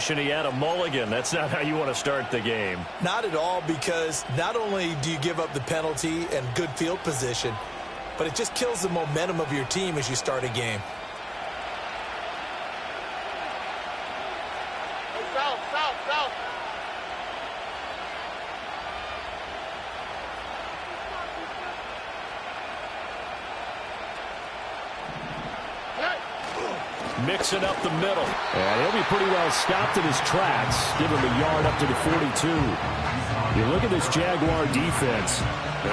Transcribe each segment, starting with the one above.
position, he had a mulligan. That's not how you want to start the game. Not at all, because not only do you give up the penalty and good field position, but it just kills the momentum of your team as you start a game. Mixing up the middle. And he'll be pretty well stopped in his tracks. Give him a yard up to the 42. You look at this Jaguar defense.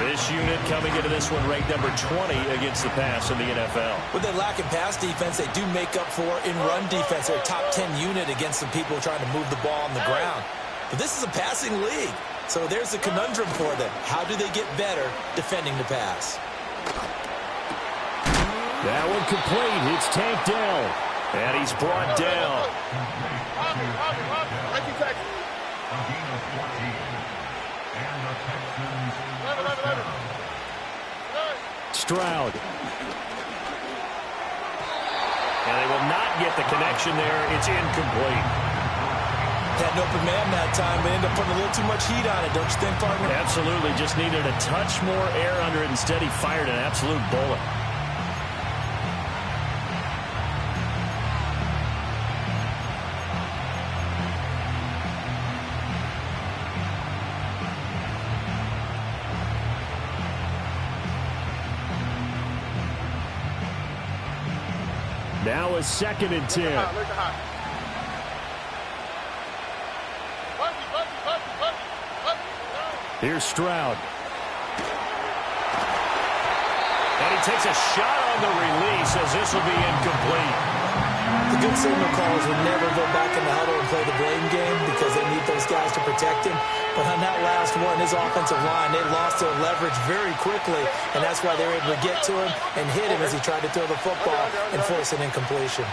This unit coming into this one ranked number 20 against the pass in the NFL. With their lack in pass defense, they do make up for in run defense. They're a top 10 unit against some people trying to move the ball on the ground. But this is a passing league. So there's a conundrum for them. How do they get better defending the pass? That one complete. It's Tank Dell. And he's brought down. Stroud. And they will not get the connection there. It's incomplete. Had an open man that time, but ended up putting a little too much heat on it, don't you think, partner? Absolutely. Just needed a touch more air under it. Instead, he fired an absolute bullet. Now a 2nd and 10. Here's Stroud. And he takes a shot on the release as this will be incomplete. The good signal calls would never go back in the huddle and play the blame game because they need those guys to protect him. But on that last one, his offensive line, they lost their leverage very quickly, and that's why they were able to get to him and hit him as he tried to throw the football and force an incompletion.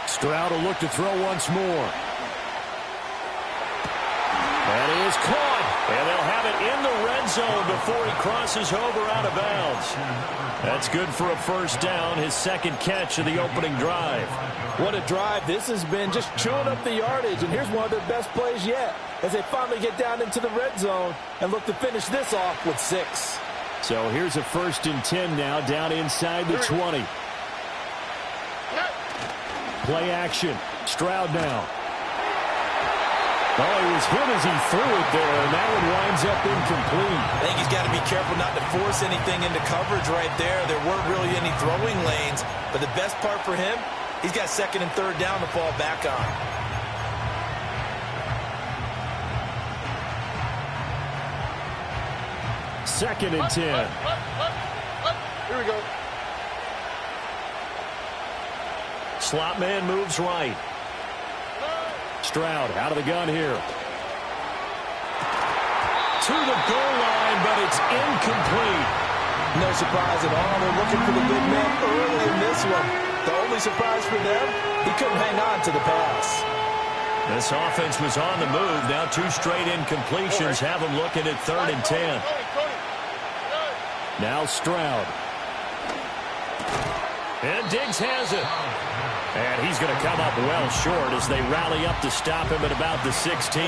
Stroud will look to throw once more. And he is caught. And they'll have it in the red zone before he crosses over out of bounds. That's good for a first down, his second catch of the opening drive. What a drive this has been, just chewing up the yardage. And here's one of their best plays yet as they finally get down into the red zone and look to finish this off with 6. So here's a 1st and 10 now down inside the 20. Play action. Stroud now. Oh, he was hit as he threw it there, and that one winds up incomplete. I think he's got to be careful not to force anything into coverage right there. There weren't really any throwing lanes, but the best part for him, he's got 2nd and 3rd down to fall back on. Second and 10. Here we go. Slot man moves right. Stroud out of the gun here. To the goal line, but it's incomplete. No surprise at all. They're looking for the big man early in this one. The only surprise for them, he couldn't hang on to the pass. This offense was on the move. Now 2 straight incompletions have them looking at 3rd and 10. Now Stroud. And Diggs has it. And he's going to come up well short as they rally up to stop him at about the 16.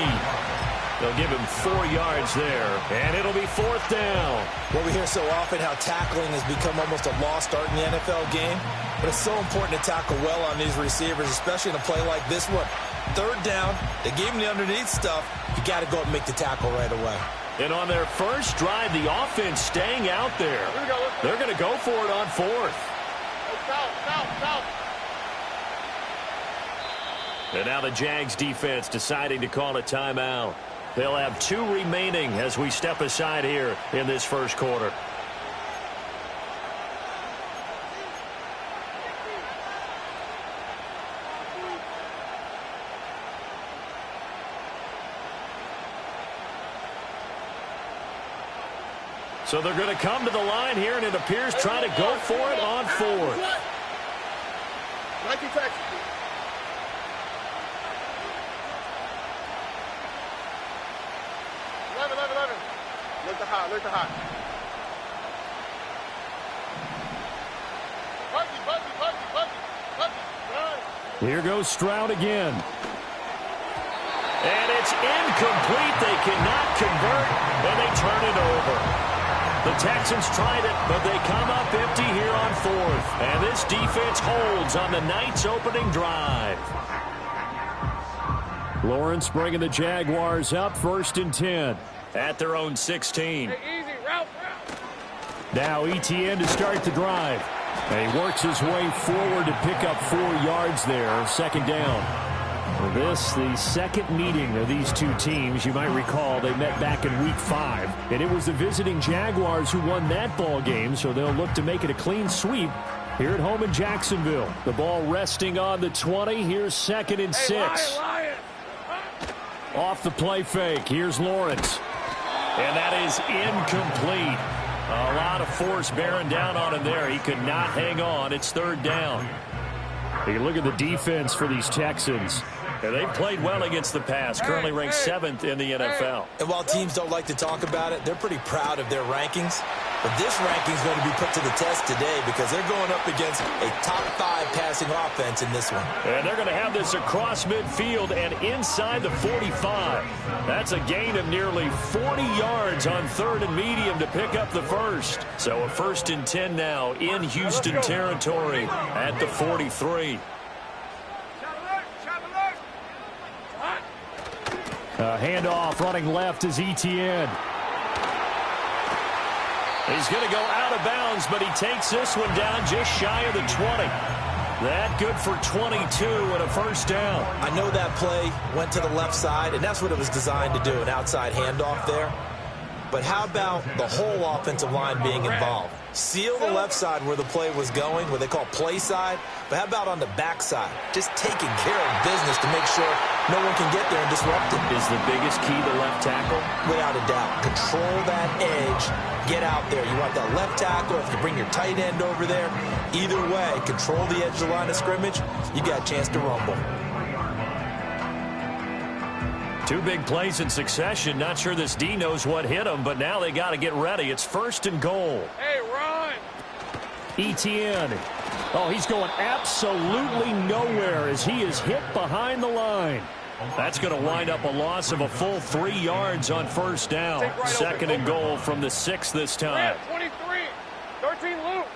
They'll give him 4 yards there, and it'll be 4th down. Well, we hear so often how tackling has become almost a lost art in the NFL game, but it's so important to tackle well on these receivers, especially in a play like this one. 3rd down, they gave him the underneath stuff. You got to go and make the tackle right away. And on their first drive, the offense staying out there. They're going to go for it on 4th. And now the Jags defense deciding to call a timeout. They'll have 2 remaining as we step aside here in this first quarter. So they're going to come to the line here, and it appears trying to go for it on 4th. Nike Texas. Look the hot. Buggy. Here goes Stroud again. And it's incomplete. They cannot convert, and they turn it over. The Texans tried it, but they come up empty here on fourth. And this defense holds on the Knights' opening drive. Lawrence bringing the Jaguars up 1st and 10. At their own 16. Hey, easy, route. Now Etienne to start the drive. And he works his way forward to pick up 4 yards there. 2nd down. This, the second meeting of these two teams. You might recall they met back in Week 5. And it was the visiting Jaguars who won that ball game, so they'll look to make it a clean sweep here at home in Jacksonville. The ball resting on the 20. Here's 2nd and 6. Lion. Off the play fake. Here's Lawrence. And that is incomplete. A lot of force bearing down on him there. He could not hang on. It's 3rd down. You look at the defense for these Texans. And they've played well against the pass, currently ranked 7th in the NFL. And while teams don't like to talk about it, they're pretty proud of their rankings. But this ranking is going to be put to the test today because they're going up against a top 5 passing offense in this one. And they're going to have this across midfield and inside the 45. That's a gain of nearly 40 yards on 3rd and medium to pick up the first. So a 1st and 10 now in Houston territory at the 43. Handoff running left is Etienne. He's going to go out of bounds, but he takes this one down just shy of the 20. That good for 22 and a 1st down. I know that play went to the left side, and that's what it was designed to do, an outside handoff there. But how about the whole offensive line being involved? Seal the left side where the play was going, what they call play side. But how about on the back side? Just taking care of business to make sure no one can get there and disrupt it. Is the biggest key the left tackle? Without a doubt. Control that edge. Get out there. You want that left tackle. If you bring your tight end over there, either way, control the edge of the line of scrimmage, you got a chance to rumble. 2 big plays in succession. Not sure this D knows what hit him, but now they got to get ready. It's 1st and goal. Hey, run. Etienne. Oh, he's going absolutely nowhere as he is hit behind the line. That's going to wind up a loss of a full 3 yards on 1st down. 2nd and goal from the 6 this time. 23. 13, Luke.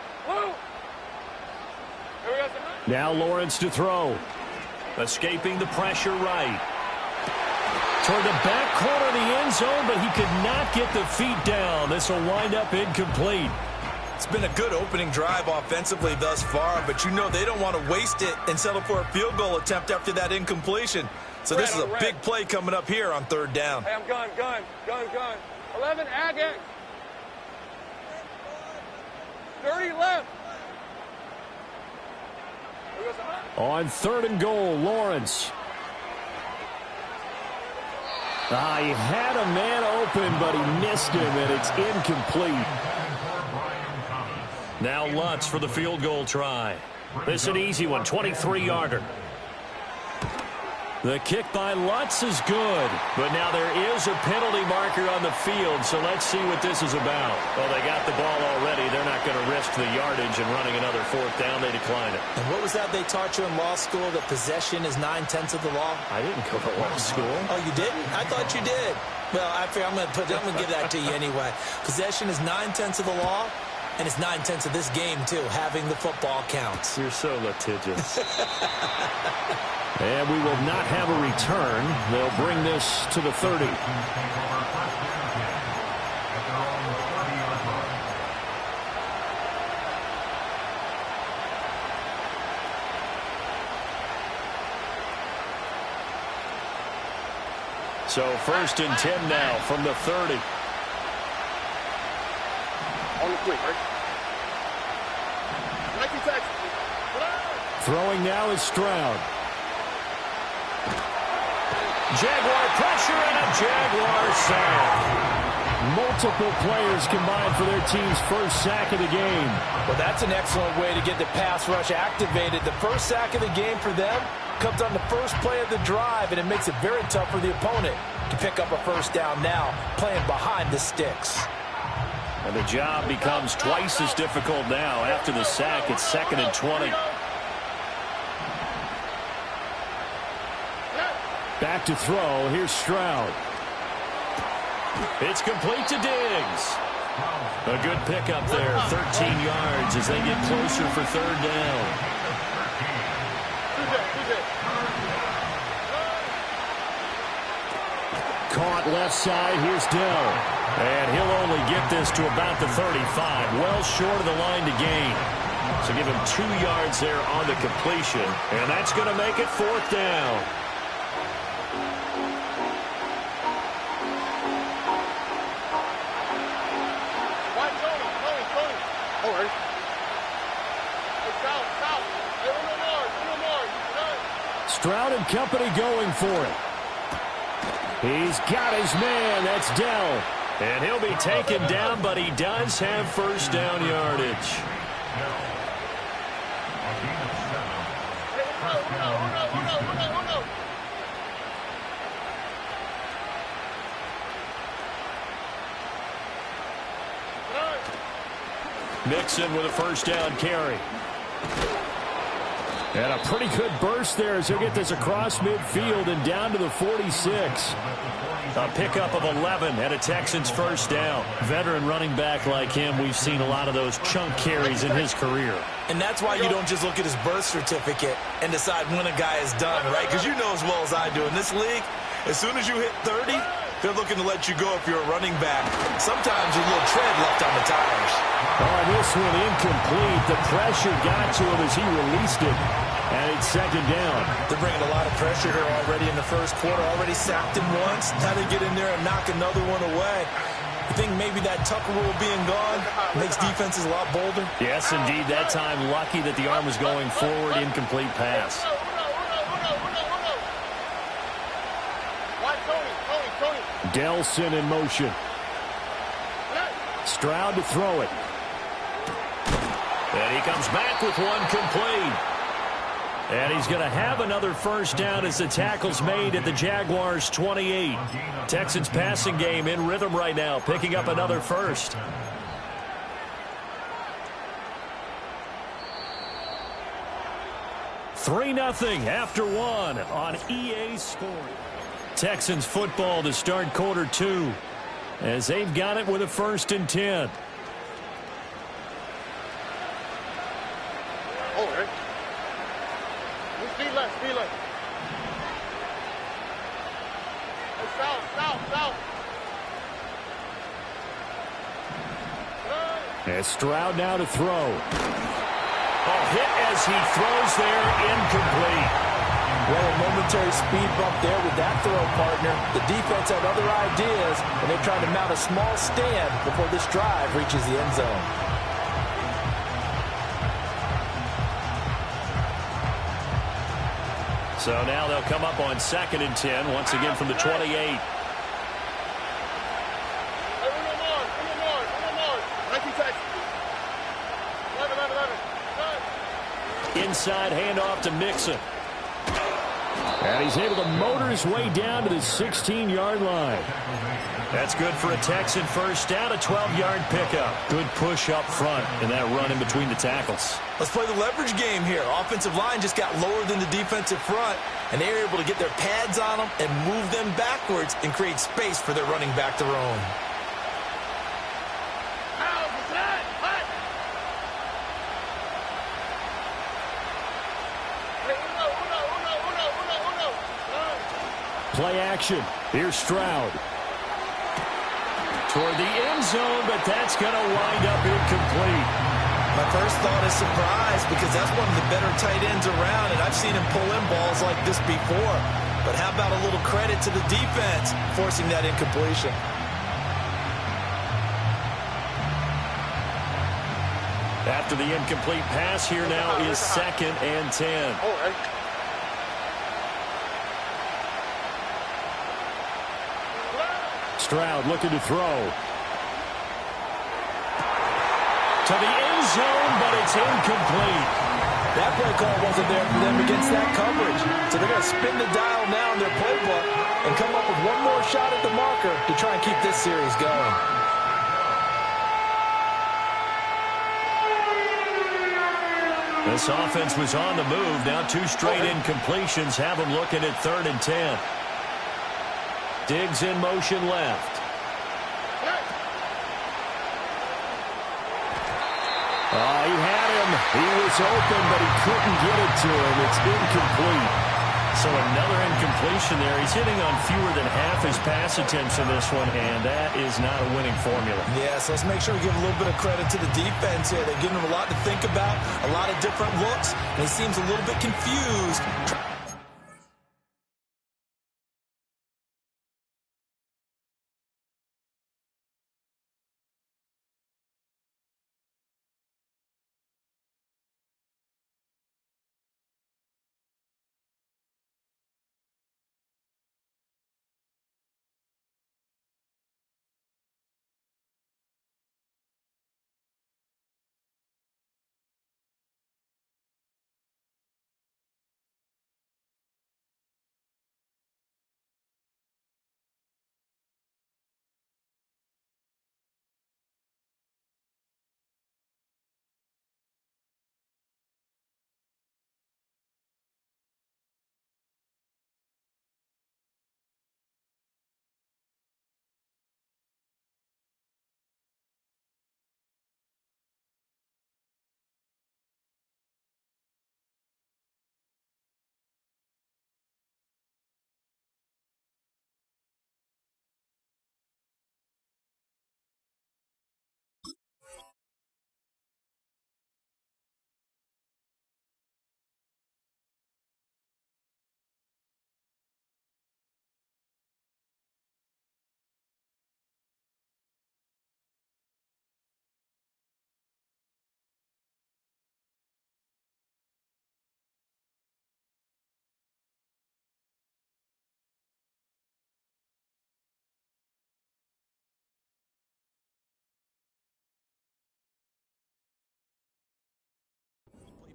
Now Lawrence to throw. Escaping the pressure right. Toward the back corner of the end zone, but he could not get the feet down. This will wind up incomplete. It's been a good opening drive offensively thus far, but you know they don't want to waste it and settle for a field goal attempt after that incompletion. So this is a big play coming up here on 3rd down. Hey, I'm gun. 11, Agate. 30 left. On 3rd and goal, Lawrence. He had a man open, but he missed him, and it's incomplete. Now Lutz for the field goal try. This is an easy one, 23-yarder. The kick by Lutz is good, but now there is a penalty marker on the field, so let's see what this is about. Well, they got the ball already. They're not going to risk the yardage and running another 4th down. They decline it. And what was that they taught you in law school, that possession is 9/10 of the law? I didn't go to law school. Oh, you didn't? I thought you did. Well, I'm going to give that to you anyway. Possession is 9/10 of the law, and it's 9/10 of this game, too. Having the football counts. You're so litigious. And we will not have a return. They'll bring this to the 30. So 1st and 10 now from the 30. On the quick, right? Nike tax. Throwing now is Stroud. Jaguar pressure and a Jaguar sack. Multiple players combined for their team's first sack of the game. Well, that's an excellent way to get the pass rush activated. The first sack of the game for them comes on the first play of the drive, and it makes it very tough for the opponent to pick up a 1st down now, playing behind the sticks. And the job becomes twice as difficult now. After the sack, it's 2nd and 20. Back to throw. Here's Stroud. It's complete to Diggs. A good pickup there, 13 yards as they get closer for third down. Caught left side. Here's Dell. And he'll only get this to about the 35, well short of the line to gain. So give him 2 yards there on the completion, and that's going to make it fourth down. Stroud and company going for it. He's got his man. That's Dell. And he'll be taken down, but he does have first down yardage. Mixon with a first down carry. And a pretty good burst there as he'll get this across midfield and down to the 46. A pickup of 11 and a Texans first down. Veteran running back like him, we've seen a lot of those chunk carries in his career. And that's why you don't just look at his birth certificate and decide when a guy is done, right? Because you know as well as I do, in this league, as soon as you hit 30, they're looking to let you go if you're a running back. Sometimes a little tread left on the tires. Oh, this one incomplete. The pressure got to him as he released it. And it's second down. They're bringing a lot of pressure here already in the first quarter. Already sacked him once. Now they get in there and knock another one away. You think maybe that Tucker rule being gone makes defenses a lot bolder? Yes, indeed. That time, lucky that the arm was going forward. Incomplete pass. Delson in motion. Stroud to throw it. And he comes back with one complete. And he's going to have another first down as the tackle's made at the Jaguars' 28. Texans passing game in rhythm right now, picking up another first. Three 3-0 after one on EA Scoring. Texans football to start quarter two as they've got it with a 1st and 10. And Stroud now to throw. Hit as he throws there, incomplete. Well, a momentary speed bump there with that throw, partner. The defense had other ideas, and they're trying to mount a small stand before this drive reaches the end zone. So now they'll come up on 2nd and 10, once again from the 28. Inside handoff to Mixon. And he's able to motor his way down to the 16-yard line. That's good for a Texan first down, a 12-yard pickup. Good push up front in that run in between the tackles. Let's play the leverage game here. Offensive line just got lower than the defensive front, and they were able to get their pads on them and move them backwards and create space for their running back to roam. Play action. Here's Stroud. Toward the end zone, but that's going to wind up incomplete. My first thought is surprise because that's one of the better tight ends around, and I've seen him pull in balls like this before. But how about a little credit to the defense forcing that incompletion? After the incomplete pass, here now is 2nd and 10. Stroud looking to throw. To the end zone, but it's incomplete. That play call wasn't there for them against that coverage. So they're going to spin the dial now in their playbook and come up with one more shot at the marker to try and keep this series going. This offense was on the move. Now 2 straight incompletions have them looking at 3rd and 10. Diggs in motion left. Oh, he had him. He was open, but he couldn't get it to him. It's incomplete. So another incompletion there. He's hitting on fewer than half his pass attempts in this one, and that is not a winning formula. Yeah, so let's make sure we give a little bit of credit to the defense here. They're giving him a lot to think about, a lot of different looks, and he seems a little bit confused.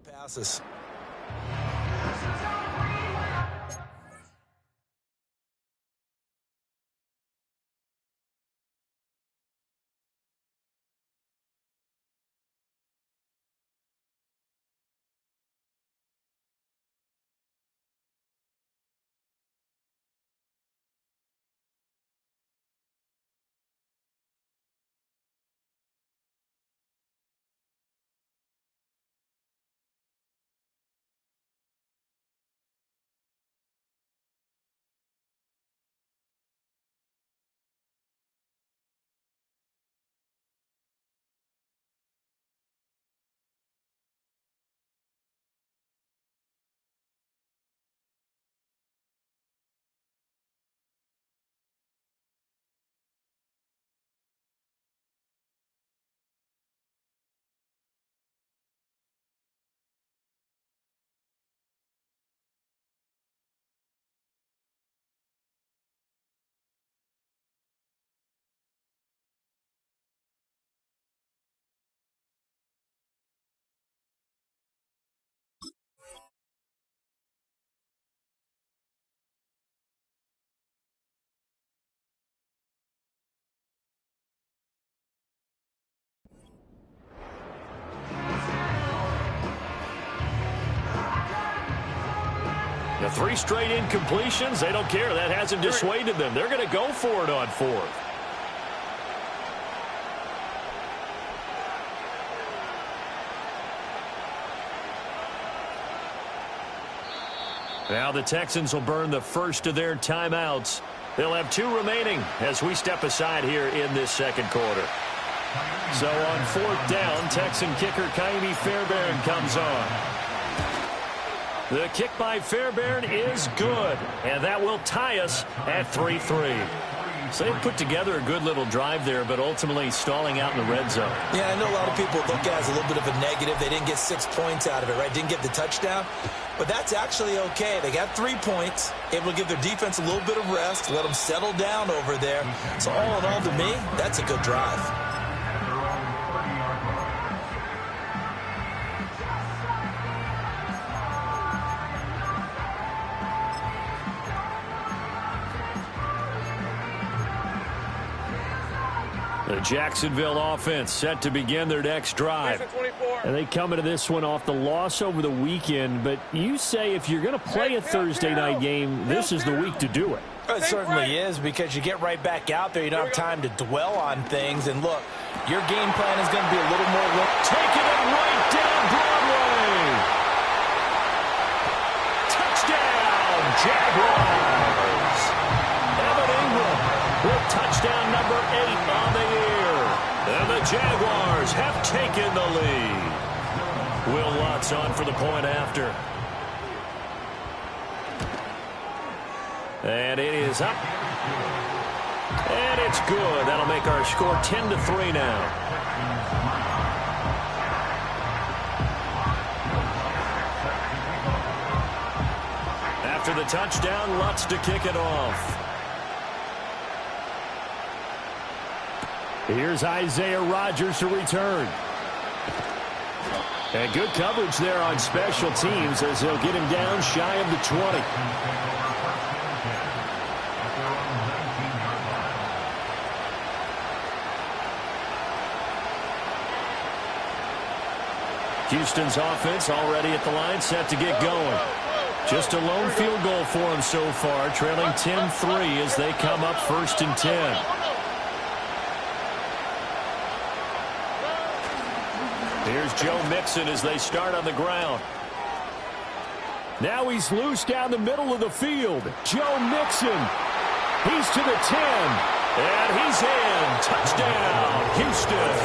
Passes. The 3 straight incompletions, they don't care. That hasn't dissuaded them. They're going to go for it on 4th. Now the Texans will burn the first of their timeouts. They'll have 2 remaining as we step aside here in this second quarter. So on 4th down, Texan kicker Ka'imi Fairbairn comes on. The kick by Fairbairn is good, and that will tie us at 3-3. So they've put together a good little drive there, but ultimately stalling out in the red zone. Yeah, I know a lot of people look at it as a little bit of a negative. They didn't get 6 points out of it, right? Didn't get the touchdown. But that's actually okay. They got 3 points, able to give their defense a little bit of rest, let them settle down over there. So all in all, to me, that's a good drive. The Jacksonville offense set to begin their next drive. And they come into this one off the loss over the weekend, but you say if you're going to play a Thursday night game, this is the week to do it. It certainly is, because you get right back out there. You don't have time to dwell on things. And look, your game plan is going to be a little more... Taking it right down Broadway. Touchdown, Jaguars. Evan Ingram with touchdown number 8 on the year. And the Jaguars have taken the lead. Will Lutz on for the point after. And it is up. And it's good. That'll make our score 10-3 now. After the touchdown, Lutz to kick it off. Here's Isaiah Rodgers to return. And good coverage there on special teams as they'll get him down shy of the 20. Houston's offense already at the line, set to get going. Just a lone field goal for him so far, trailing 10-3 as they come up 1st and 10. Here's Joe Mixon as they start on the ground. Now he's loose down the middle of the field. Joe Mixon. He's to the 10. And he's in. Touchdown, Houston.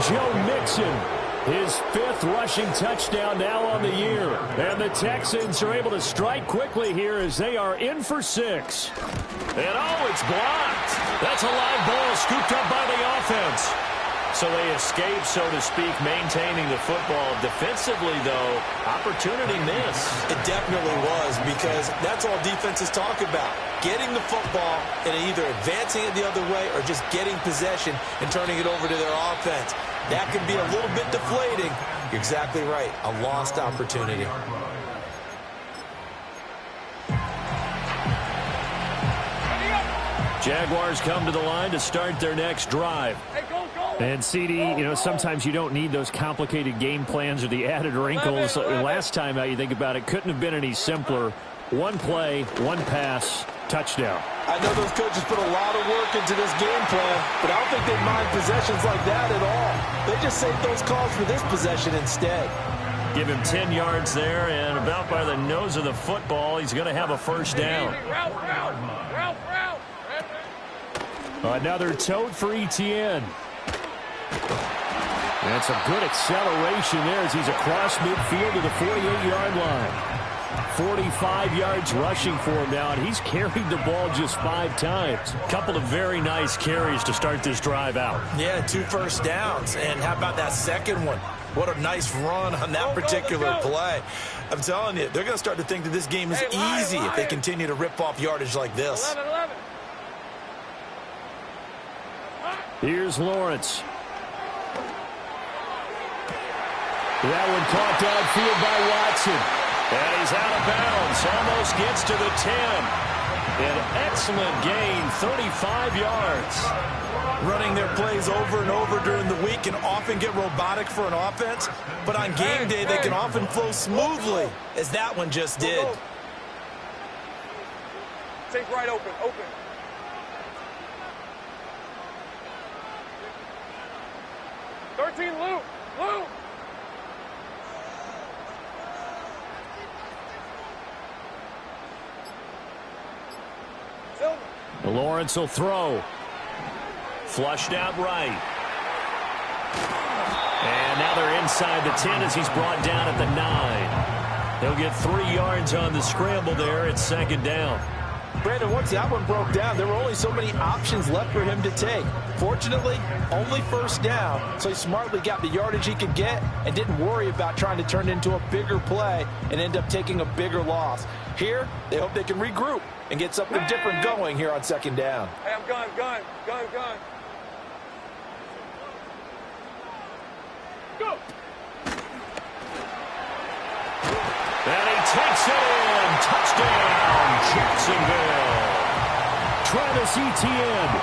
Joe Mixon, his 5th rushing touchdown now on the year. And the Texans are able to strike quickly here as they are in for 6. And oh, it's blocked. That's a live ball scooped up by the offense. So they escape, so to speak, maintaining the football. Defensively, though, opportunity miss. It definitely was, because that's all defenses talk about. Getting the football and either advancing it the other way or just getting possession and turning it over to their offense. That can be a little bit deflating. You're exactly right. A lost opportunity. Jaguars come to the line to start their next drive. And, CD, sometimes you don't need those complicated game plans or the added wrinkles. Last time out, you think about it, couldn't have been any simpler. One play, one pass, touchdown. I know those coaches put a lot of work into this game plan, but I don't think they mind possessions like that at all. They just save those calls for this possession instead. Give him 10 yards there, and about by the nose of the football, he's going to have a first down. Another tote for Etienne. That's a good acceleration there as he's across midfield to the 48-yard line. 45 yards rushing for him now, and he's carried the ball just 5 times. Couple of very nice carries to start this drive out. Yeah, 2 first downs. And how about that second one? What a nice run on that particular play. I'm telling you, they're going to start to think that this game is easy if they continue to rip off yardage like this. 11. Here's Lawrence. That one caught downfield by Watson. And he's out of bounds. Almost gets to the 10. An excellent gain, 35 yards. Running their plays over and over during the week can often get robotic for an offense, but on game day they can often flow smoothly, as that one just did. Take right open. 13, Luke. Lawrence will throw. Flushed out right. And now they're inside the 10 as he's brought down at the 9. He'll get 3 yards on the scramble there at 2nd down. Brandon, once that one broke down, there were only so many options left for him to take. Fortunately, only first down, so he smartly got the yardage he could get and didn't worry about trying to turn it into a bigger play and end up taking a bigger loss. Here, they hope they can regroup and get something different going here on 2nd down. Hey, I'm gun. Go! And he takes it in. Touchdown, Jacksonville. Travis Etienne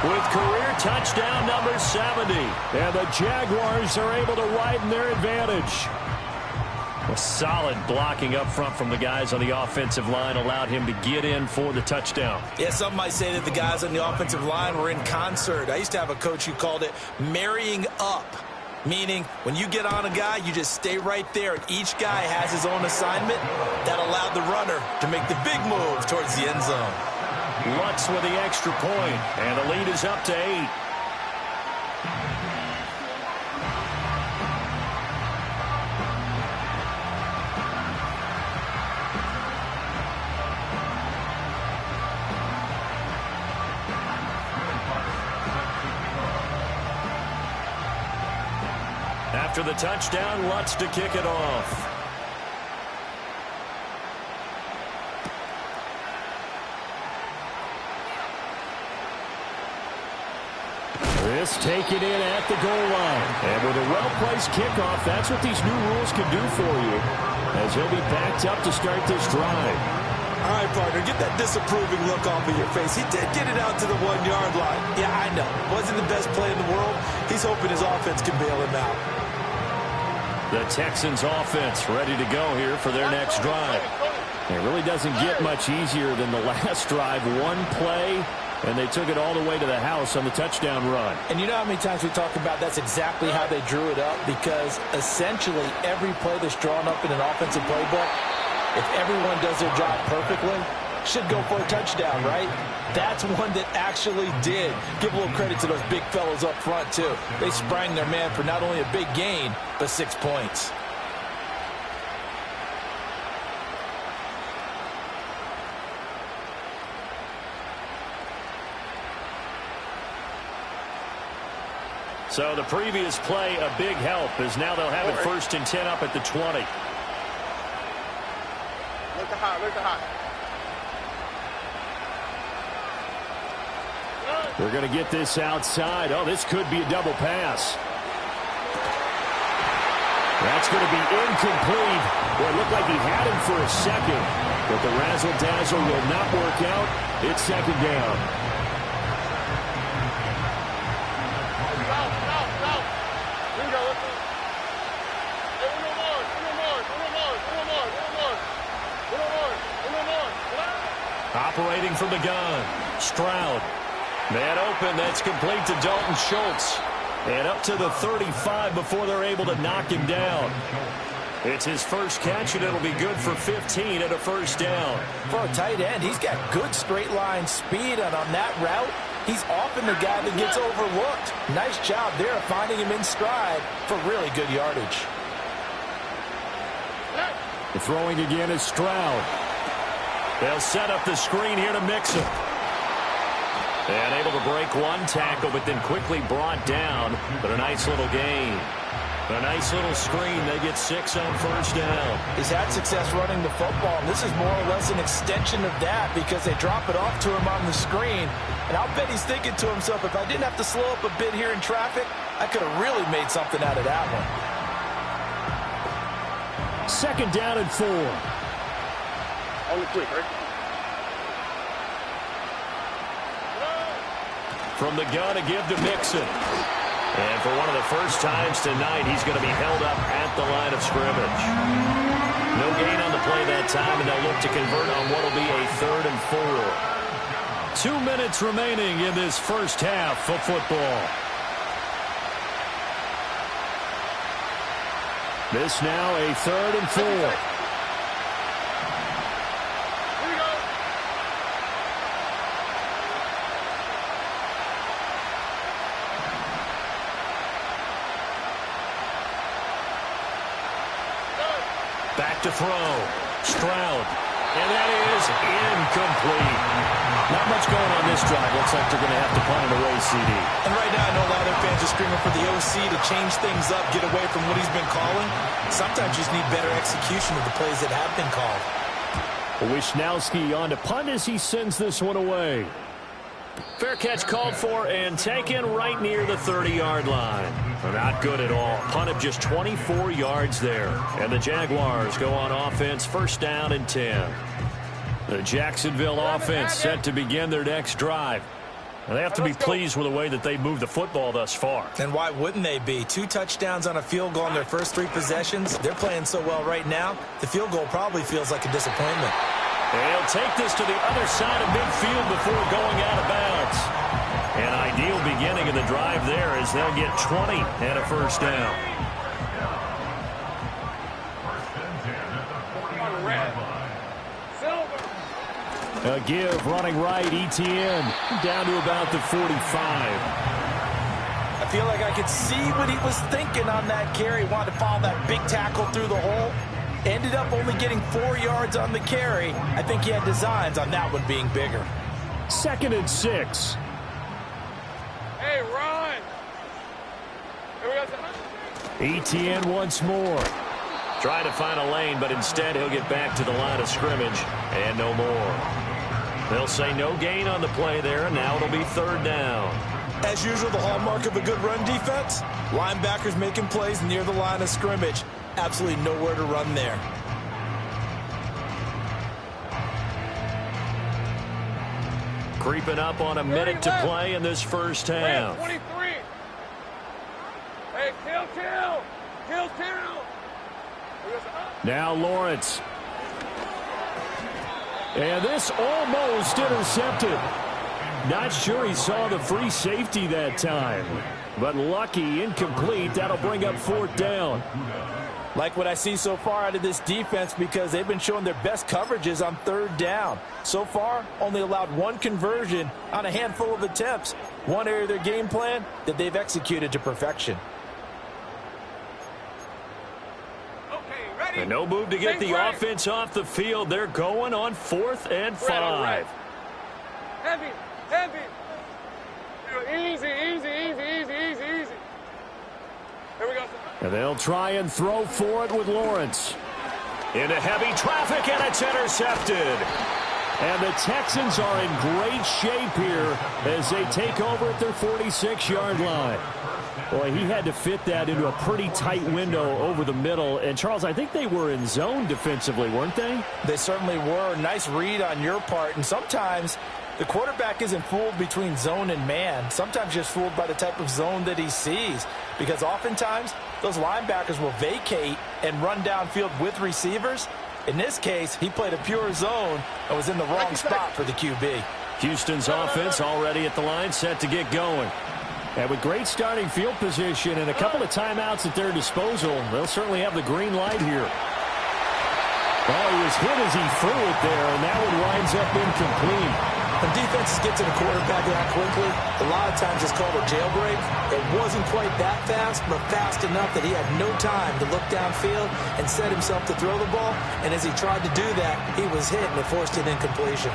with career touchdown number 70. And the Jaguars are able to widen their advantage. A solid blocking up front from the guys on the offensive line allowed him to get in for the touchdown. Yeah, some might say that the guys on the offensive line were in concert. I used to have a coach who called it marrying up, meaning when you get on a guy, you just stay right there, and each guy has his own assignment. That allowed the runner to make the big move towards the end zone. Lutz with the extra point, and the lead is up to 8. After the touchdown, Lutz to kick it off. This taken in at the goal line. And with a well-placed kickoff, that's what these new rules can do for you, as he'll be backed up to start this drive. All right, partner, get that disapproving look off of your face. He did get it out to the 1-yard line. Yeah, I know. Wasn't the best play in the world. He's hoping his offense can bail him out. The Texans offense ready to go here for their next drive. It really doesn't get much easier than the last drive. One play, and they took it all the way to the house on the touchdown run. And you know how many times we talk about that's exactly how they drew it up? Because essentially every play that's drawn up in an offensive playbook, if everyone does their job perfectly, should go for a touchdown, right? That's one that actually did. Give a little credit to those big fellows up front, too. They sprang their man for not only a big gain, but 6 points. So the previous play, a big help, as now they'll have it 1st and 10 up at the 20. Look hot, look hot. They're going to get this outside. Oh, this could be a double pass. That's going to be incomplete. Well, it looked like he had him for a second, but the razzle-dazzle will not work out. It's 2nd down. Here we go. Hey, one more. Operating from the gun, Stroud. Man open, that's complete to Dalton Schultz. And up to the 35 before they're able to knock him down. It's his first catch, and it'll be good for 15 and a 1st down. For a tight end, he's got good straight line speed, and on that route, he's often the guy that gets overlooked. Nice job there of finding him in stride for really good yardage. The throwing again is Stroud. They'll set up the screen here to Mixon. And able to break one tackle, but then quickly brought down. But a nice little gain. A nice little screen. They get 6 on 1st down. He's had success running the football, and this is more or less an extension of that because they drop it off to him on the screen. And I'll bet he's thinking to himself, if I didn't have to slow up a bit here in traffic, I could have really made something out of that one. 2nd down and 4. On the quick, right? From the gun to give to Mixon. And for one of the first times tonight, he's going to be held up at the line of scrimmage. No gain on the play that time, and they'll look to convert on what will be a 3rd and 4. 2 minutes remaining in this first half of football. This now a 3rd and 4. Back to throw. Stroud. And that is incomplete. Not much going on this drive. Looks like they're going to have to punt it away, CD. And right now, I know a lot of their fans are screaming for the OC to change things up, get away from what he's been calling. Sometimes you just need better execution of the plays that have been called. Wisnowski on to punt as he sends this one away. Fair catch called for and taken right near the 30-yard line. Not good at all. Punt of just 24 yards there. And the Jaguars go on offense, 1st down and 10. The Jacksonville offense set to begin their next drive. And they have to be pleased with the way that they moved the football thus far. And why wouldn't they be? 2 touchdowns on a field goal in their first 3 possessions. They're playing so well right now, the field goal probably feels like a disappointment. They'll take this to the other side of midfield before going out of bounds. An ideal beginning of the drive there as they'll get 20 and a first down. A give running right, ETN down to about the 45. I feel like I could see what he was thinking on that carry. Wanted to follow that big tackle through the hole. Ended up only getting 4 yards on the carry. I think he had designs on that one being bigger. 2nd and 6. Hey, run! ETN once more. Trying to find a lane, but instead he'll get back to the line of scrimmage and no more. They'll say no gain on the play there, and now it'll be 3rd down. As usual, the hallmark of a good run defense, linebackers making plays near the line of scrimmage. Absolutely nowhere to run there. Creeping up on a minute to play in this first half. 23. Hey, kill. Now Lawrence. And this almost intercepted. Not sure he saw the free safety that time. But lucky, incomplete. That'll bring up 4th down. Like what I see so far out of this defense because they've been showing their best coverages on 3rd down. So far, only allowed 1 conversion on a handful of attempts. One area of their game plan that they've executed to perfection. And no move to get the offense off the field. They're going on 4th and 5. Heavy. Easy. Here we go. And they'll try and throw for it with Lawrence. Into heavy traffic, and it's intercepted. And the Texans are in great shape here as they take over at their 46-yard line. Boy, he had to fit that into a pretty tight window over the middle. And, Charles, I think they were in zone defensively, weren't they? They certainly were. Nice read on your part. And sometimes the quarterback isn't fooled between zone and man. Sometimes just fooled by the type of zone that he sees. Because oftentimes those linebackers will vacate and run downfield with receivers. In this case, he played a pure zone and was in the wrong spot for the QB. Houston's offense already at the line, set to get going. And with great starting field position and a couple of timeouts at their disposal, they'll certainly have the green light here. Oh, he was hit as he threw it there, and that one winds up incomplete. When defenses get to the quarterback that quickly, a lot of times it's called a jailbreak. It wasn't quite that fast, but fast enough that he had no time to look downfield and set himself to throw the ball. And as he tried to do that, he was hit, and it forced an incompletion.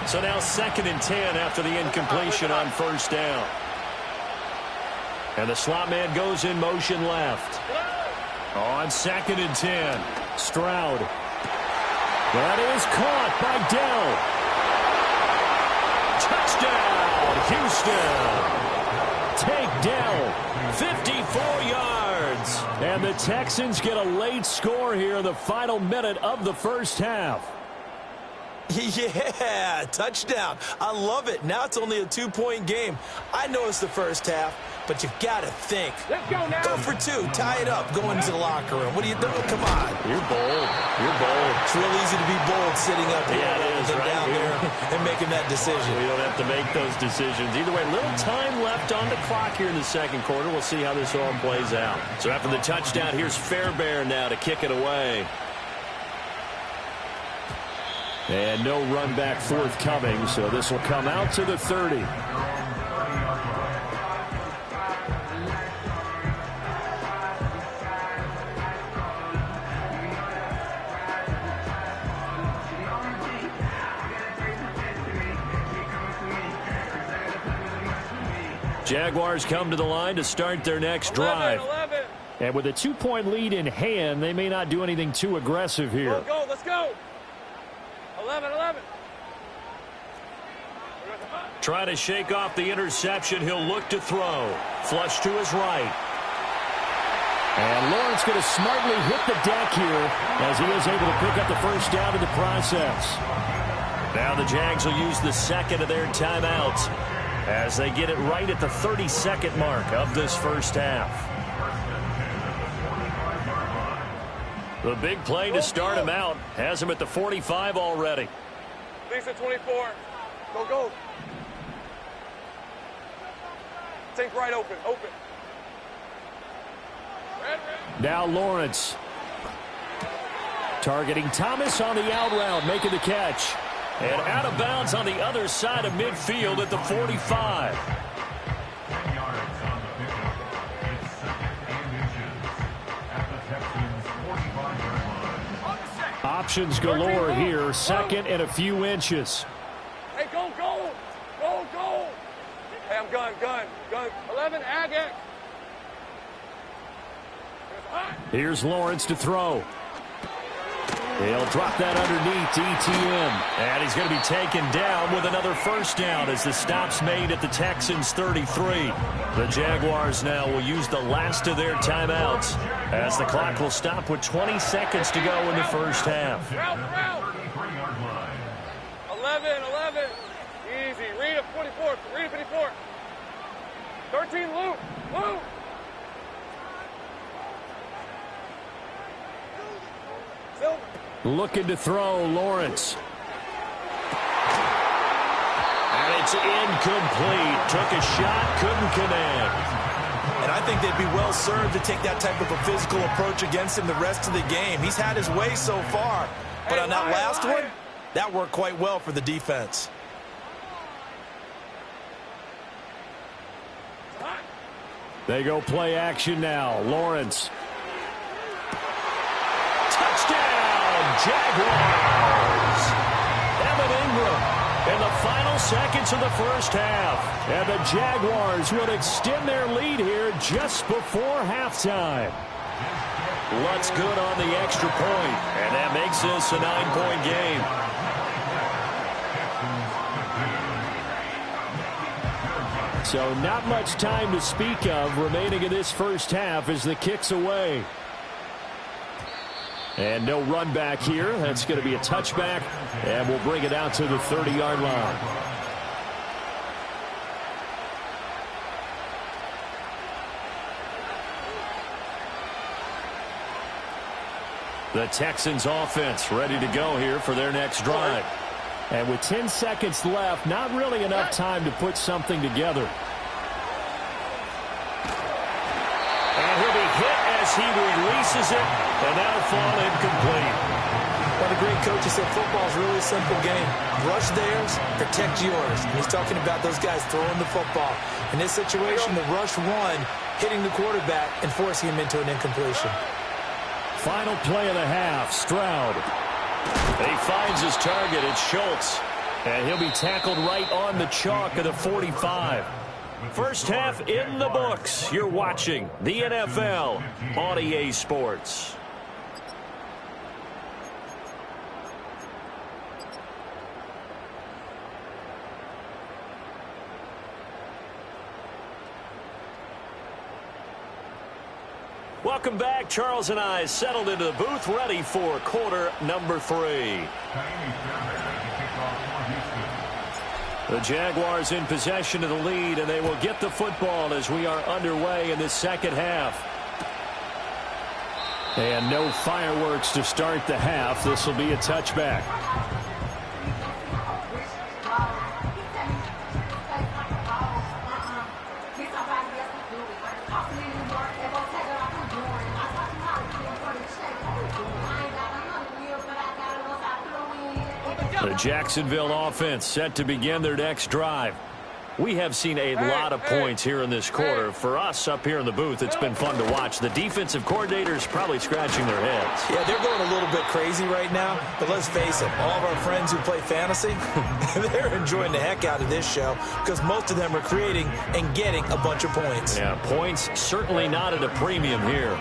So now 2nd and 10 after the incompletion on 1st down. And the slot man goes in motion left. On 2nd and 10, Stroud. That is caught by Dell. Touchdown, Houston. Take Dell, 54 yards. And the Texans get a late score here in the final minute of the first half. Yeah, touchdown. I love it. Now it's only a 2-point game. I know it's the first half, but you've got to think. Let's go now. Go for 2. Tie it up. Go into the locker room. What are you doing? Come on. You're bold. You're bold. It's real easy to be bold sitting up here it is, right? down there and making that decision. We don't have to make those decisions. Either way, little time left on the clock here in the 2nd quarter. We'll see how this all plays out. So after the touchdown, here's Fairbairn now to kick it away. And no run back forthcoming, so this will come out to the 30. Jaguars come to the line to start their next drive. 11. And with a 2-point lead in hand, they may not do anything too aggressive here. Let's go. 11. Try to shake off the interception. He'll look to throw. Flush to his right. And Lawrence going to smartly hit the deck here as he is able to pick up the first down in the process. Now the Jags will use the second of their timeouts as they get it right at the 30-second mark of this first half. The big play to start him out has him at the 45 already. Lisa 24. Go, go. Take right open, open. Red. Now Lawrence. Targeting Thomas on the out route, making the catch. And out of bounds on the other side of midfield at the 45. Options galore here, second and a few inches. Hey, go, go. Go, go. Hey, I'm gun. 11, ag X. Here's Lawrence to throw. He'll drop that underneath to ETN. And he's going to be taken down with another first down as the stop's made at the Texans' 33. The Jaguars now will use the last of their timeouts as the clock will stop with 20 seconds to go in the first half. Route. 11. Easy. Read a 44. Read a 54. 13, loop. Silver. Looking to throw, Lawrence. And it's incomplete. Took a shot, couldn't connect. And I think they'd be well served to take that type of a physical approach against him the rest of the game. He's had his way so far. But on that last one, that worked quite well for the defense. They go play action now. Lawrence. Touchdown, Jaguars. Evan Ingram in the final seconds of the first half. And the Jaguars would extend their lead here just before halftime. Lutz good on the extra point, and that makes this a 9-point game. So not much time to speak of remaining in this first half as the kick's away. And no run back here. That's going to be a touchback, and we'll bring it out to the 30-yard line. The Texans offense ready to go here for their next drive. And with 10 seconds left, not really enough time to put something together. And he'll be hit as he releases it, and that'll fall incomplete. One of the great coaches said football is a really simple game. Rush theirs, protect yours. And he's talking about those guys throwing the football. In this situation, the rush one, hitting the quarterback and forcing him into an incompletion. Final play of the half, Stroud. He finds his target. It's Schultz. And he'll be tackled right on the chalk of the 45. First half in the books. You're watching the NFL on EA Sports. Welcome back. Charles and I settled into the booth, ready for quarter number 3. The Jaguars in possession of the lead, and they will get the football as we are underway in this second half. And no fireworks to start the half. This will be a touchback. The Jacksonville offense set to begin their next drive. We have seen a lot of points here in this quarter. For us up here in the booth, it's been fun to watch. The defensive coordinators probably scratching their heads. Yeah, they're going a little bit crazy right now. But let's face it, all of our friends who play fantasy, they're enjoying the heck out of this show because most of them are creating and getting a bunch of points. Yeah, points certainly not at a premium here.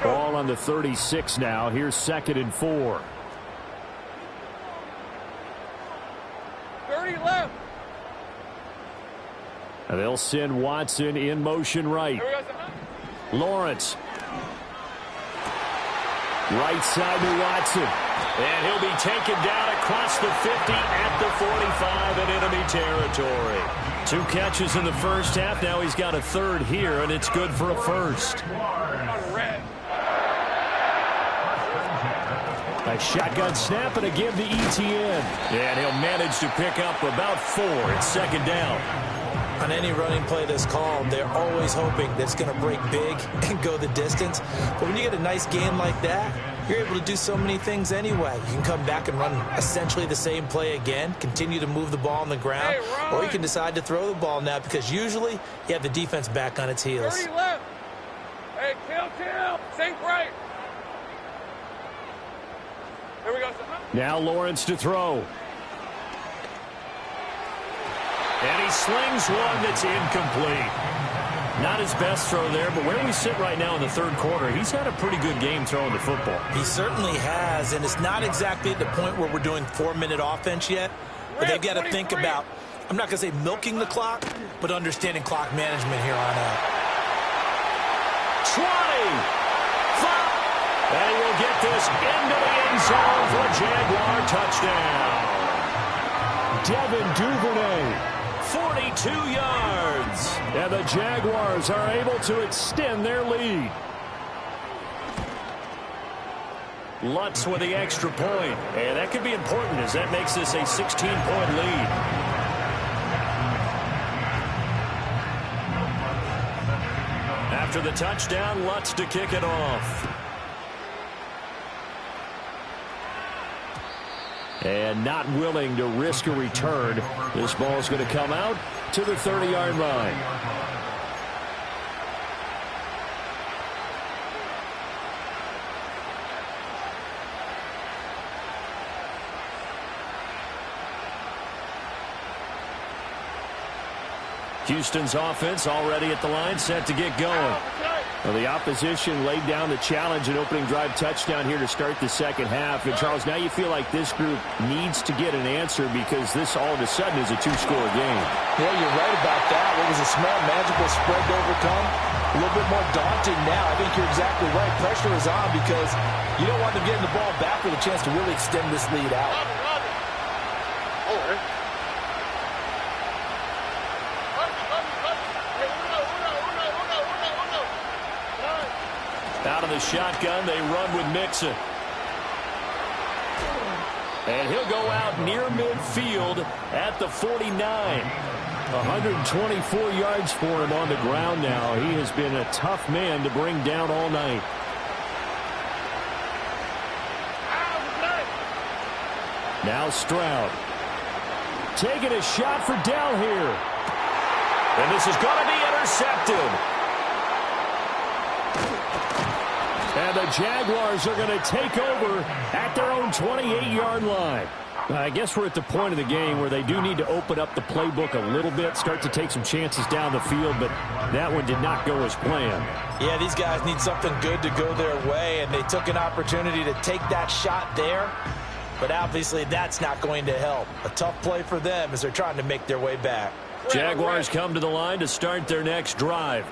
Ball on the 36 now. Here's 2nd and 4. 30 left. And they'll send Watson in motion right. Lawrence. Right side to Watson. And he'll be taken down across the 50 at the 45 in enemy territory. 2 catches in the first half. Now he's got a third here, and it's good for a first. A shotgun snap and a give to ETN. And he'll manage to pick up about 4. It's second down. On any running play that's called, they're always hoping that it's going to break big and go the distance. But when you get a nice game like that, you're able to do so many things anyway. You can come back and run essentially the same play again, continue to move the ball on the ground, or you can decide to throw the ball now because usually you have the defense back on its heels. 30 left. Hey, kill. Sink right. Here we go. Now Lawrence to throw. And he slings one that's incomplete. Not his best throw there, but where we sit right now in the third quarter, he's had a pretty good game throwing the football. He certainly has, and it's not exactly at the point where we're doing 4-minute offense yet, but they've got to think about, I'm not going to say milking the clock, but understanding clock management here on out. 20! And he will get this into the end zone for a Jaguar touchdown. Devin Duvernay. 42 yards. And the Jaguars are able to extend their lead. Lutz with the extra point. And that could be important as that makes this a 16-point lead. After the touchdown, Lutz to kick it off. And not willing to risk a return. This ball is going to come out to the 30-yard line. Houston's offense already at the line, set to get going. Well, the opposition laid down the challenge and opening drive touchdown here to start the second half. And, Charles, now you feel like this group needs to get an answer because this all of a sudden is a 2-score game. Yeah, you're right about that. It was a small, magical spread to overcome. A little bit more daunting now. I think you're exactly right. Pressure is on because you don't want them getting the ball back with a chance to really extend this lead out. Out of the shotgun, they run with Mixon. And he'll go out near midfield at the 49. 124 yards for him on the ground now. He has been a tough man to bring down all night. Now Stroud. Taking a shot for Dell here. And this is going to be intercepted. And the Jaguars are going to take over at their own 28-yard line. I guess we're at the point of the game where they do need to open up the playbook a little bit, start to take some chances down the field, but that one did not go as planned. Yeah, these guys need something good to go their way, and they took an opportunity to take that shot there, but obviously that's not going to help. A tough play for them as they're trying to make their way back. Jaguars come to the line to start their next drive.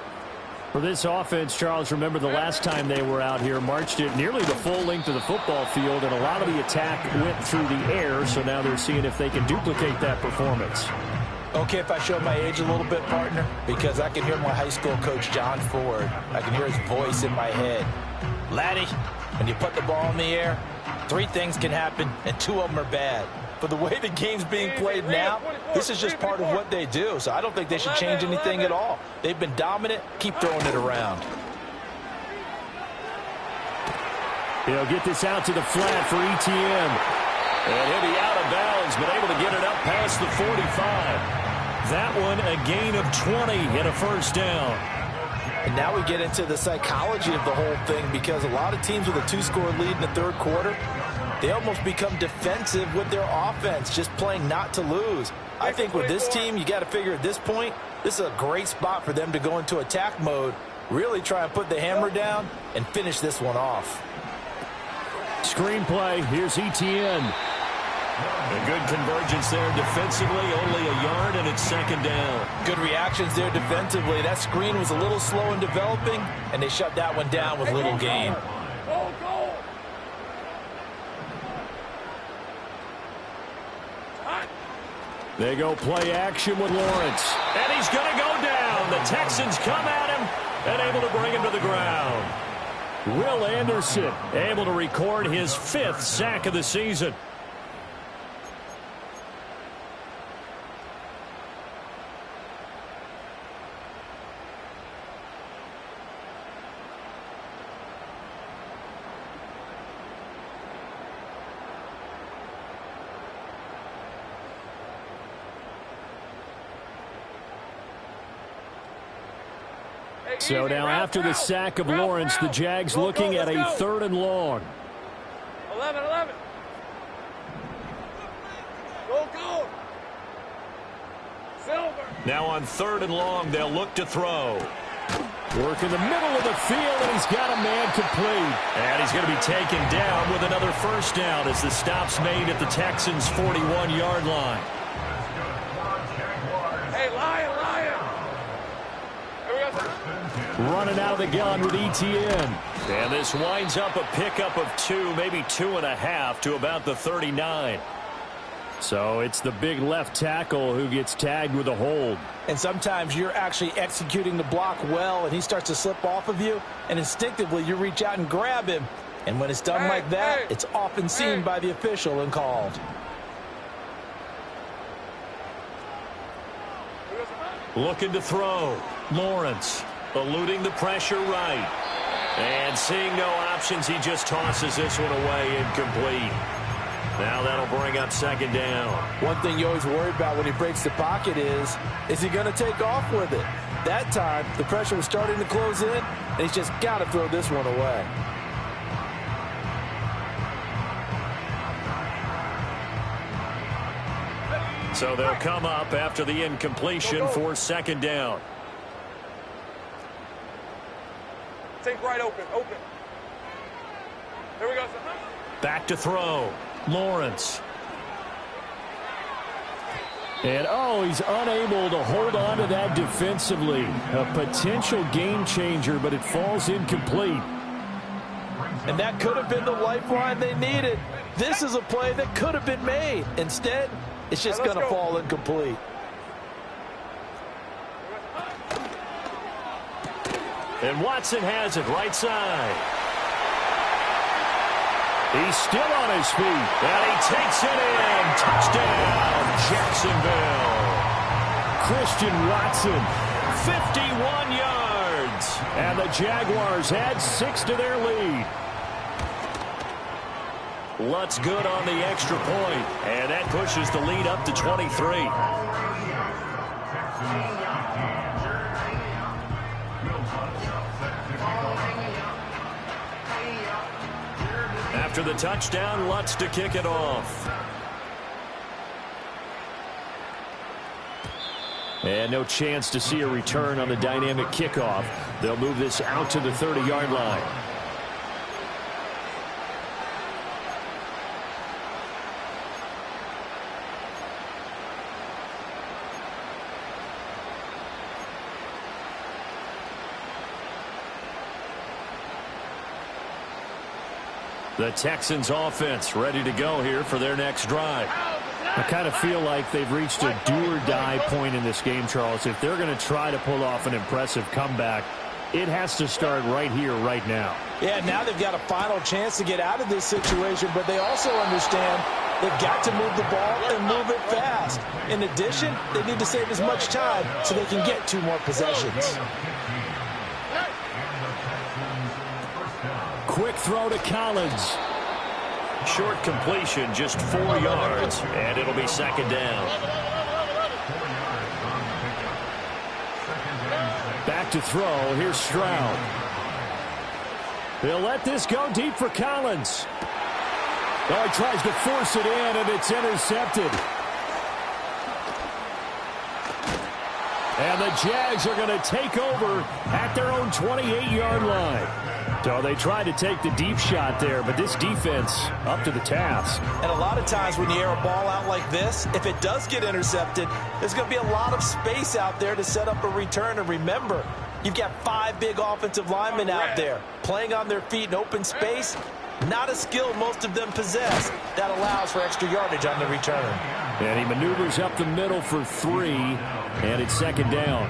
For this offense, Charles, remember the last time they were out here, marched it nearly the full length of the football field, and a lot of the attack went through the air, so now they're seeing if they can duplicate that performance. Okay, if I show my age a little bit, partner, because I can hear my high school coach, John Ford. I can hear his voice in my head. Laddie, when you put the ball in the air, 3 things can happen, and 2 of them are bad. But the way the game's being played now, this is just part of what they do. So I don't think they should change anything at all. They've been dominant. Keep throwing it around. He'll get this out to the flat for ETN. And he'll be out of bounds, but able to get it up past the 45. That one a gain of 20 and a first down. And now we get into the psychology of the whole thing because a lot of teams with a 2-score lead in the third quarter, they almost become defensive with their offense, just playing not to lose. I think with this team, you got to figure at this point, this is a great spot for them to go into attack mode, really try and put the hammer down and finish this one off. Screenplay, here's ETN. A good convergence there defensively, only a yard, and it's second down. Good reactions there defensively. That screen was a little slow in developing, and they shut that one down with little gain. Go. They go play action with Lawrence. And he's going to go down. The Texans come at him and able to bring him to the ground. Will Anderson Able to record his 5th sack of the season. So now after the sack of Lawrence, the Jags looking at a 3rd and long. 11. Go. Silver. Now on 3rd and long, they'll look to throw. Work in the middle of the field, and he's got a man complete. And he's going to be taken down with another first down as the stop's made at the Texans' 41-yard line. Hey, Lion. Running out of the gun with ETN. And this winds up a pickup of 2, maybe 2.5 to about the 39. So it's the big left tackle who gets tagged with a hold. And sometimes you're actually executing the block well, and he starts to slip off of you, and instinctively you reach out and grab him. And when it's done like that, it's often seen by the official and called. Looking to throw. Lawrence eluding the pressure right. And seeing no options, he just tosses this one away, incomplete. Now that'll bring up second down. One thing you always worry about when he breaks the pocket is he going to take off with it? That time, the pressure was starting to close in, and he's just got to throw this one away. So they'll come up after the incompletion for second down. Take right open. Here we go. Back to throw. Lawrence. And, he's unable to hold on to that defensively. A potential game changer, but it falls incomplete. And that could have been the lifeline they needed. This is a play that could have been made. Instead, it's just going to fall incomplete. And Watson has it right side. He's still on his feet. And he takes it in. Touchdown, Jacksonville. Christian Watson. 51 yards. And the Jaguars add 6 to their lead. Lutz good on the extra point. And that pushes the lead up to 23. After the touchdown, Lutz to kick it off. And no chance to see a return on the dynamic kickoff. They'll move this out to the 30-yard line. The Texans offense ready to go here for their next drive. I kind of feel like they've reached a do-or-die point in this game, Charles. If they're going to try to pull off an impressive comeback, it has to start right here, right now. Yeah, now they've got a final chance to get out of this situation, but they also understand they've got to move the ball and move it fast. In addition, they need to save as much time so they can get 2 more possessions. Quick throw to Collins. Short completion, just 4 yards, and it'll be second down. Back to throw. Here's Stroud. They'll let this go deep for Collins. Oh, he tries to force it in, and it's intercepted. And the Jags are going to take over at their own 28-yard line. So they tried to take the deep shot there, but this defense up to the task. And a lot of times when you air a ball out like this, if it does get intercepted, there's going to be a lot of space out there to set up a return. And remember, you've got 5 big offensive linemen out there playing on their feet in open space. Not a skill most of them possess. That allows for extra yardage on the return. And he maneuvers up the middle for 3, and it's 2nd down.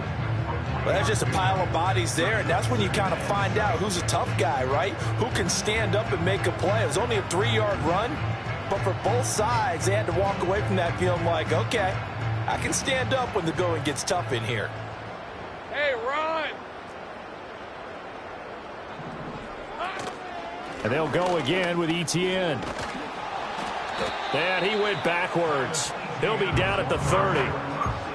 Well, that's just a pile of bodies there, and that's when you kind of find out who's a tough guy, right? Who can stand up and make a play. It was only a 3-yard run, but for both sides, they had to walk away from that feeling like, okay, I can stand up when the going gets tough in here. Hey, run! And they'll go again with Etienne. And he went backwards. He'll be down at the 30.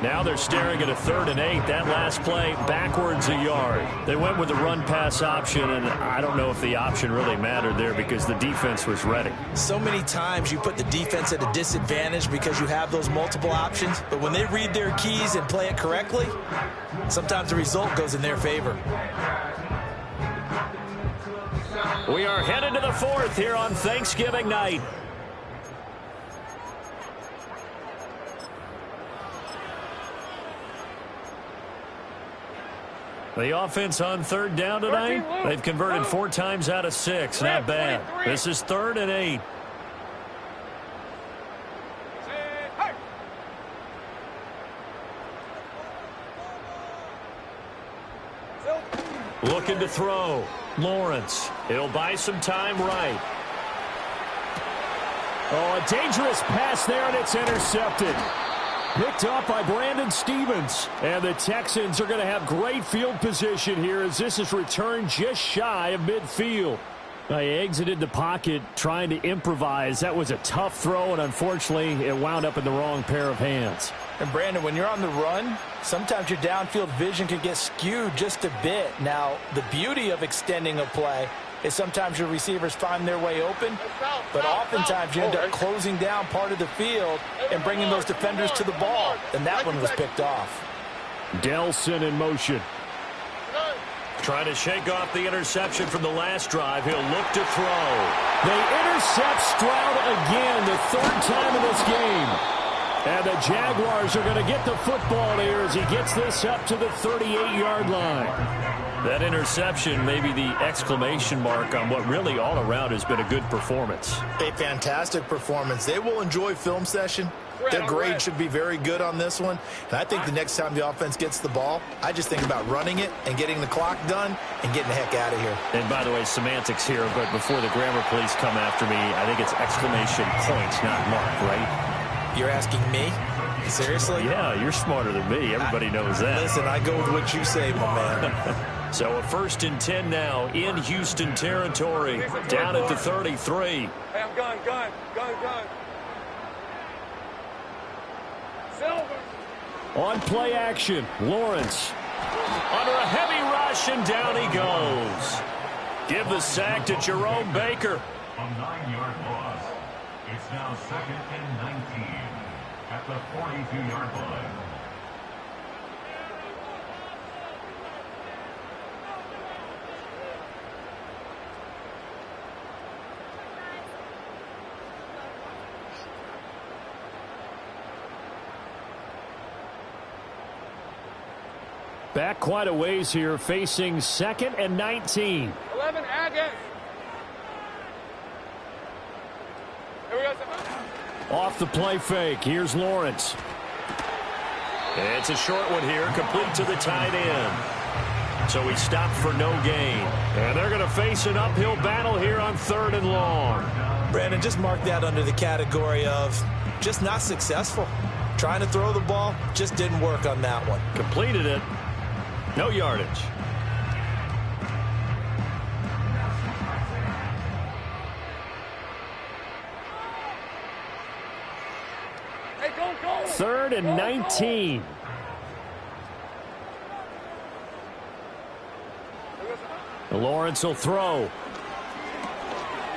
Now they're staring at a 3rd and 8. That last play, backwards a yard. They went with the run-pass option, and I don't know if the option really mattered there because the defense was ready. So many times you put the defense at a disadvantage because you have those multiple options, but when they read their keys and play it correctly, sometimes the result goes in their favor. We are headed to the 4th here on Thanksgiving night. The offense on 3rd down tonight, they've converted 4 times out of 6. Not bad. This is 3rd and 8. Looking to throw. Lawrence. He'll buy some time right. Oh, a dangerous pass there, and it's intercepted. Picked up by Brandon Stephens. And the Texans are going to have great field position here as this is returned just shy of midfield. They exited the pocket trying to improvise. That was a tough throw, and unfortunately, it wound up in the wrong pair of hands. And, Brandon, when you're on the run, sometimes your downfield vision can get skewed just a bit. Now, the beauty of extending a play is sometimes your receivers find their way open, but oftentimes you end up closing down part of the field and bringing those defenders to the ball, and that one was picked off. Delson in motion. Trying to shake off the interception from the last drive. He'll look to throw. They intercept Stroud again, the 3rd time in this game. And the Jaguars are going to get the football here as he gets this up to the 38-yard line. That interception may be the exclamation mark on what really all around has been a good performance. A fantastic performance. They will enjoy film session. Their grade should be very good on this one. And I think the next time the offense gets the ball, I just think about running it and getting the clock done and getting the heck out of here. And by the way, semantics here, but before the grammar police come after me, I think it's exclamation point, not mark, right? You're asking me? Seriously? Yeah, you're smarter than me. Everybody knows that. Listen, I go with what you say, my man. So a 1st and 10 now in Houston territory. Down at the 33. Hey, I'm gun. Silver. On play action, Lawrence. Under a heavy rush, and down he goes. Give the sack to Jerome Baker. A 9-yard loss. It's now 2nd and 19 at the 42-yard line. Back quite a ways here, facing 2nd and 19. 11, Agate. Here we go. Off the play fake, here's Lawrence. It's a short one here, complete to the tight end. So he stopped for no gain. And they're going to face an uphill battle here on 3rd and long. Brandon, just mark that under the category of just not successful. Trying to throw the ball, just didn't work on that one. Completed it. No yardage. Hey, go. 3rd and 19. Lawrence will throw.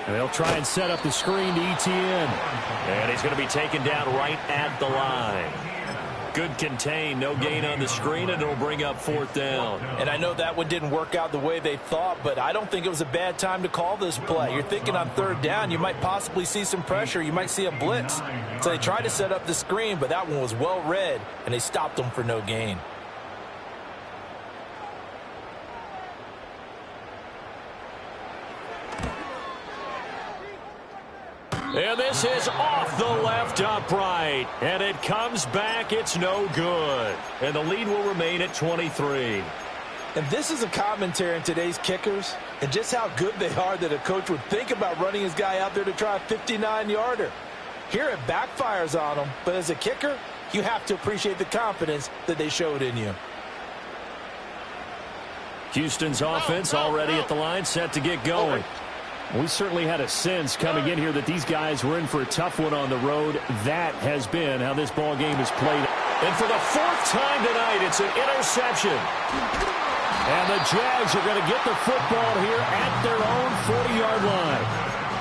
And they'll try and set up the screen to Etienne. And he's going to be taken down right at the line. Good contain, no gain on the screen, and it'll bring up 4th down. And I know that one didn't work out the way they thought, but I don't think it was a bad time to call this play. You're thinking on 3rd down, you might possibly see some pressure. You might see a blitz. So they tried to set up the screen, but that one was well read, and they stopped them for no gain. And this is off the left upright. And it comes back. It's no good. And the lead will remain at 23. And this is a commentary on today's kickers and just how good they are that a coach would think about running his guy out there to try a 59-yarder. Here it backfires on him, but as a kicker, you have to appreciate the confidence that they showed in you. Houston's offense already at the line, set to get going. We certainly had a sense coming in here that these guys were in for a tough one on the road. That has been how this ball game is played. And for the 4th time tonight, it's an interception. And the Jags are going to get the football here at their own 40-yard line.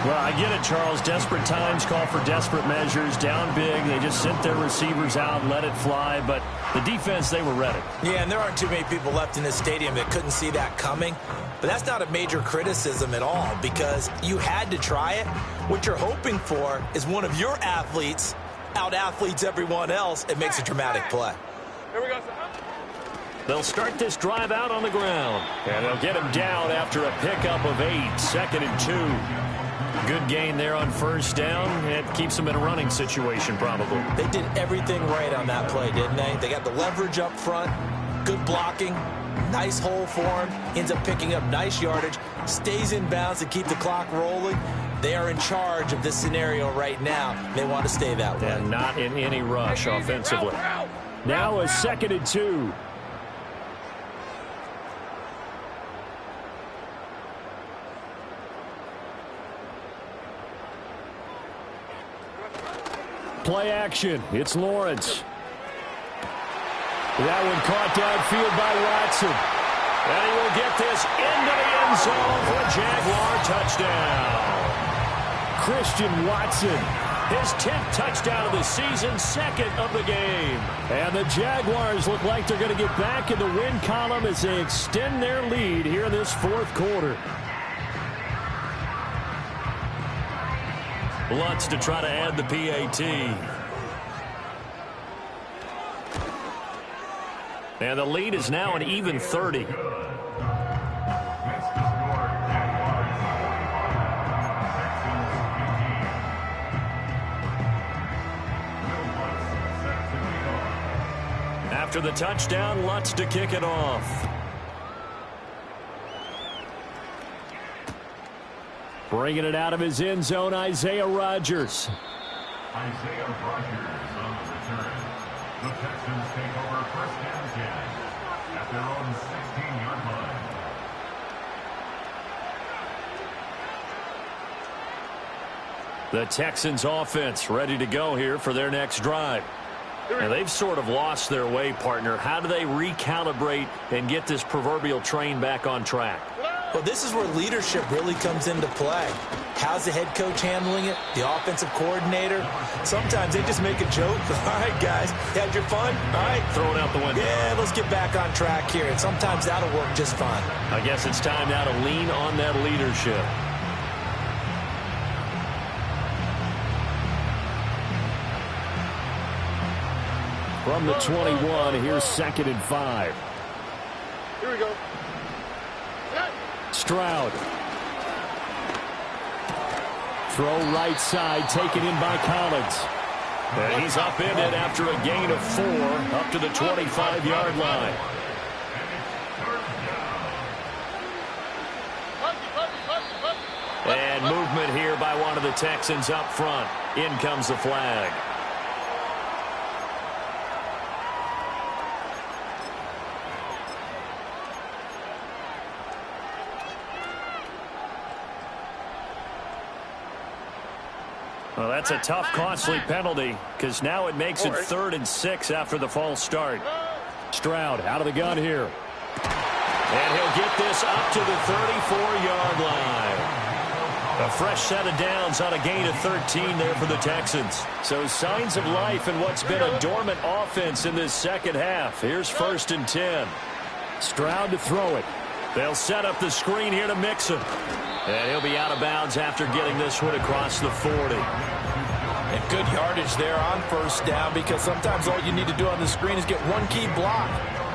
Well, I get it, Charles. Desperate times call for desperate measures. Down big, they just sent their receivers out, let it fly. But the defense, they were ready. Yeah, and there aren't too many people left in this stadium that couldn't see that coming. But that's not a major criticism at all because you had to try it. What you're hoping for is one of your athletes out-athletes everyone else and makes a dramatic play. Here we go. They'll start this drive out on the ground. And they'll get him down after a pickup of 8, 2nd and 2. Good gain there on 1st down. It keeps them in a running situation probably. They did everything right on that play, didn't they? They got the leverage up front, good blocking, nice hole for him, ends up picking up nice yardage, stays in bounds to keep the clock rolling. They are in charge of this scenario right now. They want to stay that way. And not in any rush offensively. Now a 2nd and 2. Play action. It's Lawrence. That one caught downfield by Watson. And he will get this into the end zone for a Jaguar touchdown. Christian Watson. His 10th touchdown of the season, 2nd of the game. And the Jaguars look like they're going to get back in the win column as they extend their lead here in this 4th quarter. Lutz to try to add the PAT. And the lead is now an even 30. After the touchdown, Lutz to kick it off. Bringing it out of his end zone, Isaiah Rodgers. Isaiah Rodgers on the return. The Texans take over 1st and 10 at their own 16-yard line. The Texans offense ready to go here for their next drive. And they've sort of lost their way, partner. How do they recalibrate and get this proverbial train back on track? Well, this is where leadership really comes into play. How's the head coach handling it? The offensive coordinator? Sometimes they just make a joke. All right, guys, you had your fun? All right. Throw it out the window. Yeah, let's get back on track here. And sometimes that'll work just fine. I guess it's time now to lean on that leadership. From the 21, here's 2nd and 5. Here we go. Stroud. Throw right side, taken in by Collins. And he's upended after a gain of 4 up to the 25-yard line. And movement here by one of the Texans up front. In comes the flag. Well, that's a tough, costly penalty because now it makes it 3rd and 6 after the false start. Stroud out of the gun here. And he'll get this up to the 34-yard line. A fresh set of downs on a gain of 13 there for the Texans. So signs of life in what's been a dormant offense in this second half. Here's 1st and 10. Stroud to throw it. They'll set up the screen here to Mixon. And he'll be out of bounds after getting this one across the 40. And good yardage there on 1st down, because sometimes all you need to do on the screen is get one key block.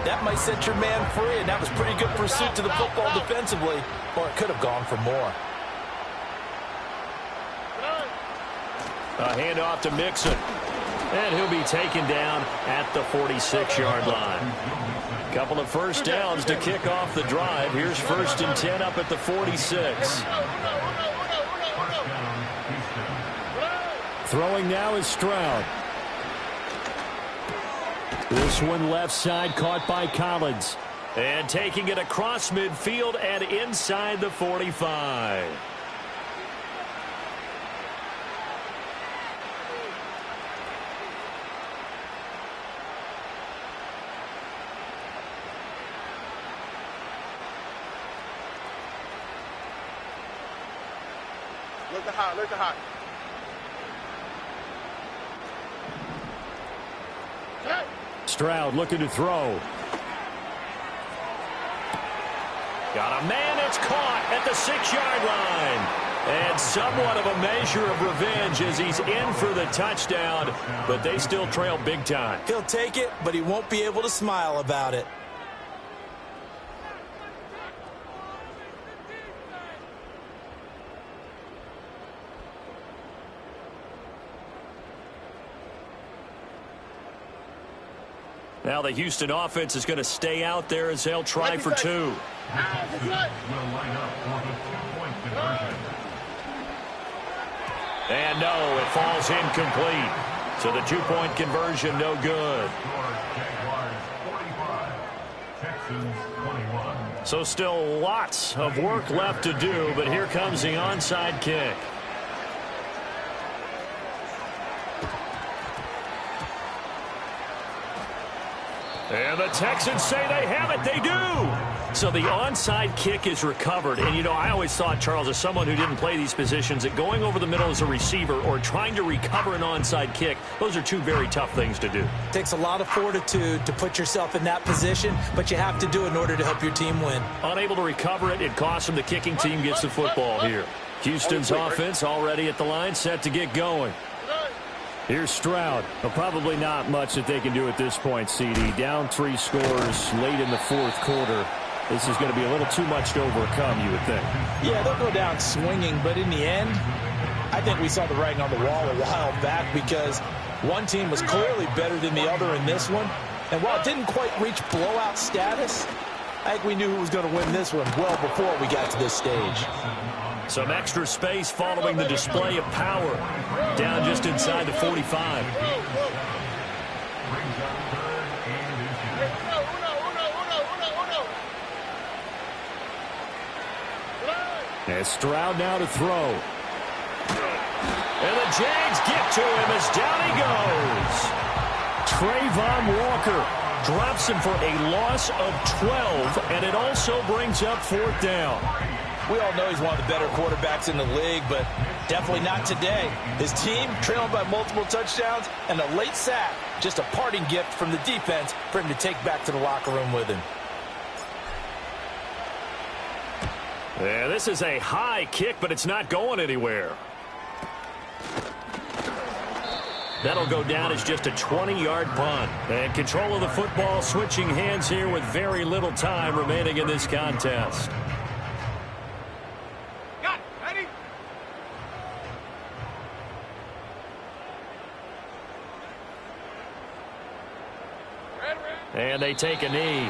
That might set your man free, and that was pretty good pursuit to the football defensively, or it could have gone for more. A handoff to Mixon. And he'll be taken down at the 46-yard line. Couple of 1st downs to kick off the drive. Here's 1st and 10 up at the 46. Throwing now is Stroud. This one left side, caught by Collins. And taking it across midfield and inside the 45. Look at hot. Stroud looking to throw. Got a man, it's caught at the 6-yard line. And somewhat of a measure of revenge as he's in for the touchdown, but they still trail big time. He'll take it, but he won't be able to smile about it. Now the Houston offense is going to stay out there as they'll try for 2. Will line up for the 2-point conversion. And no, it falls incomplete. So the 2-point conversion, no good. Jaguars 45, Texans 21. So still lots of work left to do, but here comes the onside kick. And the Texans say they have it. They do. So the onside kick is recovered. And, you know, I always thought, Charles, as someone who didn't play these positions, that going over the middle as a receiver or trying to recover an onside kick, those are two very tough things to do. It takes a lot of fortitude to put yourself in that position, but you have to do it in order to help your team win. Unable to recover it, it costs them. The kicking team gets the football here. Houston's offense already at the line, set to get going. Here's Stroud. Well, probably not much that they can do at this point, CD. Down 3 scores late in the 4th quarter. This is going to be a little too much to overcome, you would think. Yeah, they'll go down swinging, but in the end, I think we saw the writing on the wall a while back, because one team was clearly better than the other in this one. And while it didn't quite reach blowout status, I think we knew who was going to win this one well before we got to this stage. Some extra space following the display of power. Down just inside the 45. And Stroud now to throw. And the Jags get to him as down he goes. Trayvon Walker drops him for a loss of 12, and it also brings up 4th down. We all know he's one of the better quarterbacks in the league, but definitely not today. His team trailing by multiple touchdowns, and a late sack, just a parting gift from the defense for him to take back to the locker room with him. Yeah, this is a high kick, but it's not going anywhere. That'll go down as just a 20-yard punt. And control of the football switching hands here with very little time remaining in this contest. And they take a knee.